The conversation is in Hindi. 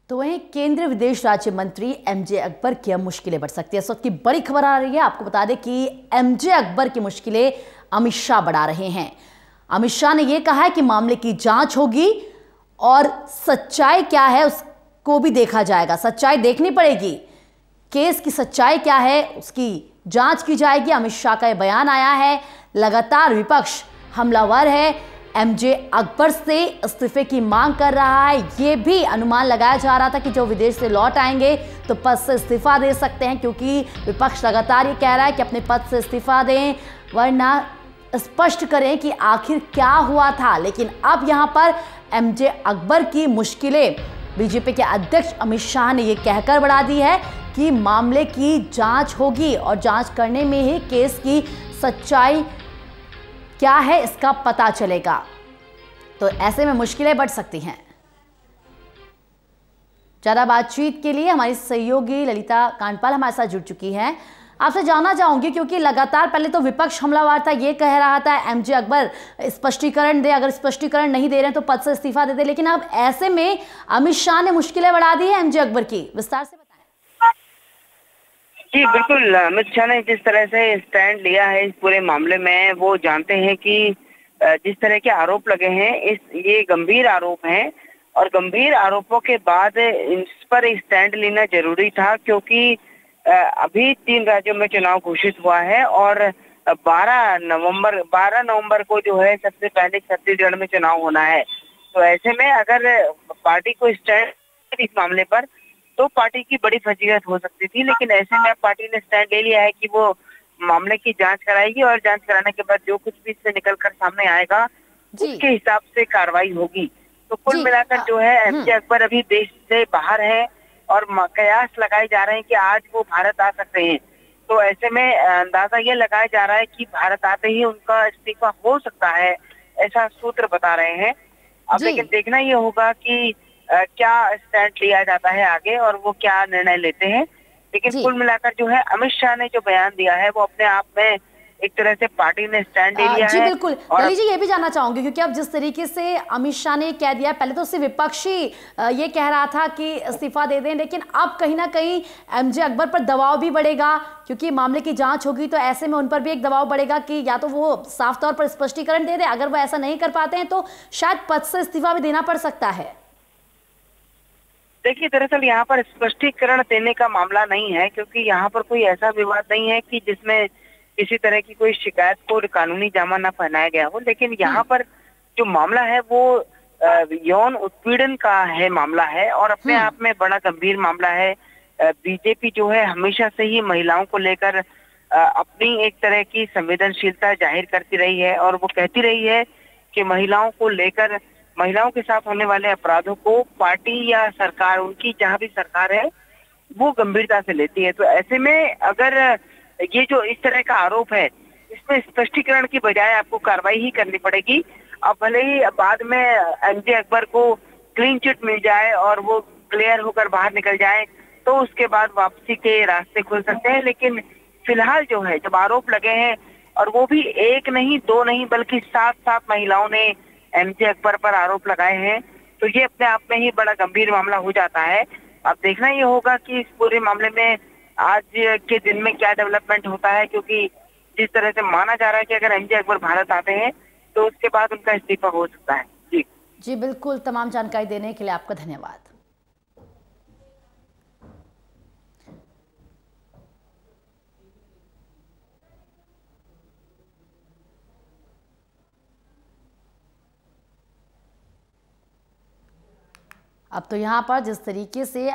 तो वहीं केंद्रीय विदेश राज्य मंत्री एमजे अकबर की अब मुश्किलें बढ़ सकती है। इस वक्त की बड़ी खबर आ रही है, आपको बता दें कि एमजे अकबर की मुश्किलें अमित शाह बढ़ा रहे हैं। अमित शाह ने यह कहा है कि मामले की जांच होगी और सच्चाई क्या है उसको भी देखा जाएगा। सच्चाई देखनी पड़ेगी, केस की सच्चाई क्या है उसकी जांच की जाएगी। अमित शाह का यह बयान आया है। लगातार विपक्ष हमलावर है, एमजे अकबर से इस्तीफे की मांग कर रहा है। यह भी अनुमान लगाया जा रहा था कि जो विदेश से लौट आएंगे तो पद से इस्तीफा दे सकते हैं, क्योंकि विपक्ष लगातार ये कह रहा है कि अपने पद से इस्तीफा दें वरना स्पष्ट करें कि आखिर क्या हुआ था। लेकिन अब यहां पर एमजे अकबर की मुश्किलें बीजेपी के अध्यक्ष अमित शाह ने यह कहकर बढ़ा दी है कि मामले की जांच होगी और जांच करने में ही केस की सच्चाई क्या है इसका पता चलेगा। तो ऐसे में मुश्किलें बढ़ सकती हैं। ज्यादा बातचीत के लिए हमारी सहयोगी ललिता कांडपाल हमारे साथ जुड़ चुकी हैं। आपसे जानना चाहूंगी, क्योंकि लगातार पहले तो विपक्ष हमलावर था, ये कह रहा था एमजे अकबर स्पष्टीकरण दे, अगर स्पष्टीकरण नहीं दे रहे हैं तो पद से इस्तीफा दे दे। लेकिन अब ऐसे में अमित शाह ने मुश्किलें बढ़ा दी है एमजे अकबर की, विस्तार से बताएं। जी बिल्कुल, अमित शाह ने जिस तरह से स्टैंड लिया है इस पूरे मामले में, वो जानते हैं कि जिस तरह के आरोप लगे हैं ये गंभीर आरोप हैं और गंभीर आरोपों के बाद इस पर स्टैंड लेना जरूरी था, क्योंकि अभी 3 राज्यों में चुनाव घोषित हुआ है और 12 नवंबर को जो है सबसे पहले छत्तीसगढ़ में चुनाव होना है। तो ऐसे में अगर पार्टी को स्टैंड इस मामले पर तो पार्टी की बड़ी फजीहत हो सकती थी, लेकिन ऐसे में पार्टी ने स्टैंड ले लिया है कि वो मामले की जांच कराएगी और जांच कराने के बाद जो कुछ भी इससे निकलकर सामने आएगा उसके हिसाब से कार्रवाई होगी। तो कुल मिलाकर जो है एमजे अकबर अभी देश से बाहर है और कयास लगाए जा रहे हैं कि आज वो भारत आ सकते हैं। तो ऐसे में अंदाजा ये लगाया जा रहा है कि भारत आते ही उनका इस्तीफा हो सकता है, ऐसा सूत्र बता रहे हैं। अब लेकिन देखना ये होगा कि क्या स्टैंड लिया जाता है आगे और वो क्या निर्णय लेते हैं। लेकिन कुल मिलाकर जो है अमित शाह ने जो बयान दिया है वो अपने आप में एक तरह से पार्टी ने स्टैंड ले लिया है। जी बिल्कुल, ललित जी ये भी जानना चाहूंगी, क्योंकि अब जिस तरीके से अमित शाह ने कह दिया, पहले तो सिर्फ विपक्षी ये कह रहा था कि इस्तीफा दे दें, लेकिन अब कहीं ना कहीं एमजे अकबर पर दबाव भी बढ़ेगा, क्योंकि मामले की जांच होगी तो ऐसे में उन पर भी एक दबाव बढ़ेगा कि या तो वो साफ तौर पर स्पष्टीकरण दे दे, अगर वो ऐसा नहीं कर पाते हैं तो शायद पद से इस्तीफा भी देना पड़ सकता है। देखिए, दरअसल यहाँ पर स्पष्टीकरण देने का मामला नहीं है, क्योंकि यहाँ पर कोई ऐसा विवाद नहीं है कि जिसमें किसी तरह की कोई शिकायत को कानूनी जामा न पहनाया गया हो। लेकिन यहाँ पर जो मामला है वो यौन उत्पीड़न का है मामला है और अपने आप में बड़ा गंभीर मामला है। बीजेपी जो है हमेशा से ही महिलाओं को लेकर अपनी एक तरह की संवेदनशीलता जाहिर करती रही है और वो कहती रही है कि महिलाओं को लेकर, महिलाओं के साथ होने वाले अपराधों को पार्टी या सरकार, उनकी जहां भी सरकार है वो गंभीरता से लेती है। तो ऐसे में अगर ये जो इस तरह का आरोप है इसमें स्पष्टीकरण की बजाय आपको कार्रवाई ही करनी पड़ेगी। अब भले ही बाद में एमजे अकबर को क्लीन चिट मिल जाए और वो क्लियर होकर बाहर निकल जाए तो उसके बाद वापसी के रास्ते खुल सकते हैं, लेकिन फिलहाल जो है जब आरोप लगे हैं और वो भी 1 नहीं 2 नहीं बल्कि 7 महिलाओं ने एमजे अकबर पर आरोप लगाए हैं, तो ये अपने आप में ही बड़ा गंभीर मामला हो जाता है। अब देखना ये होगा कि इस पूरे मामले में आज के दिन में क्या डेवलपमेंट होता है, क्योंकि जिस तरह से माना जा रहा है कि अगर एमजे अकबर भारत आते हैं तो उसके बाद उनका इस्तीफा हो सकता है। जी बिल्कुल, तमाम जानकारी देने के लिए आपका धन्यवाद। अब तो यहाँ पर जिस तरीके से